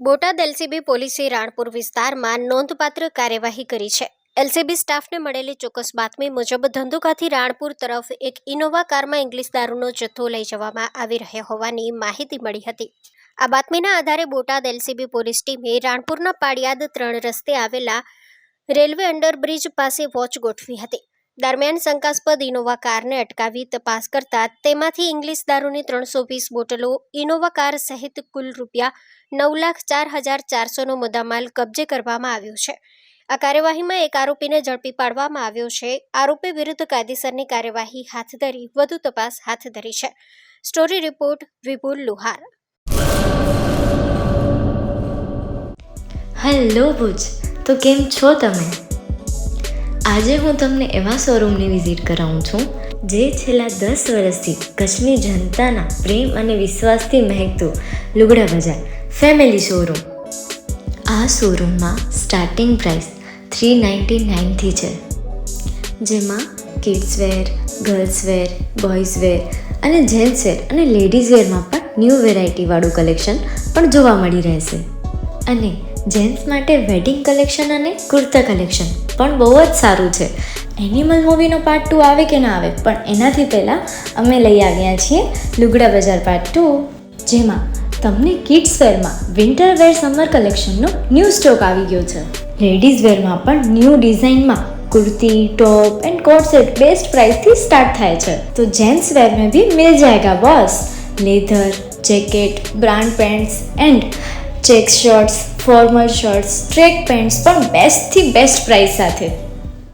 Botad LCB પોલીસે રાણપુર વિસ્તારમાં નોંધપાત્ર કાર્યવાહી કરી છે. એલસીબી સ્ટાફને મળેલી ચોક્કસ બાતમી મુજબ ધંધુકાથી રાણપુર તરફ એક ઇનોવા કારમાં ઇંગ્લિશ દારૂનો જથ્થો લઈ જવામાં આવી રહ્યો હોવાની માહિતી મળી હતી. આ બાતમીના આધારે બોટાદ એલસીબી પોલીસ ટીમે રાણપુરના પાળિયાદ 3 રસ્તે આવેલા રેલવે અંડરબ્રિજ પાસે વોચ ગોઠવી હતી. દરમિયાન શંકાસ્પદ ઇનોવા કારને અટકાવી તપાસ કરતા તેમાંથી ઇંગ્લિશ દારૂની 320 બોટલો, ઇનોવા કાર સહિત કુલ ₹9,04,400નો મુદ્દામાલ કબજે કરવામાં આવ્યો છે. આ કાર્યવાહીમાં એક આરોપીને ઝડપી પાડવામાં આવ્યો છે. આરોપી વિરુદ્ધ કાયદેસરની કાર્યવાહી હાથ ધરી વધુ તપાસ હાથ ધરી છે. સ્ટોરી રિપોર્ટ વિપુલ લુહાર. હેલો ભુજ, તો કેમ છો તમે? આજે હું તમને એવા શોરૂમની વિઝિટ કરાવું છું જે છેલ્લા 10 વર્ષથી કચ્છની જનતાના પ્રેમ અને વિશ્વાસથી મહેકતું લુગડા બજાર ફેમિલી શોરૂમ. આ શોરૂમમાં સ્ટાર્ટિંગ પ્રાઇસ $399થી છે, જેમાં kids wear, girls wear, boys wear અને જેન્ટ્સ વેર અને લેડીઝ વેરમાં પણ ન્યૂ વેરાયટીવાળું કલેક્શન પણ જોવા મળી રહેશે. અને જેન્ટ્સ માટે વેડિંગ કલેક્શન અને કુર્તા કલેક્શન પણ બહુ જ સારું છે. એનિમલ મૂવીનો પાર્ટ 2 આવે કે ના આવે, પણ એનાથી પહેલાં અમે લઈ આવ્યા છીએ લુગડા બજાર પાર્ટ 2, જેમાં તમને કિડ્સ વેરમાં વિન્ટર વેર સમર કલેક્શનનો ન્યૂ સ્ટોક આવી ગયો છે. લેડીઝ વેરમાં પણ ન્યૂ ડિઝાઇનમાં kurti, top and coat set best price थी स्टार्ट थाय छे. तो जेंट्स वेर में भी मिल जाएगा boss. Leather, jacket, brand pants and check shirts, formal shirts, track pants પણ બેસ્ટ થી બેસ્ટ પ્રાઇસ સાથે.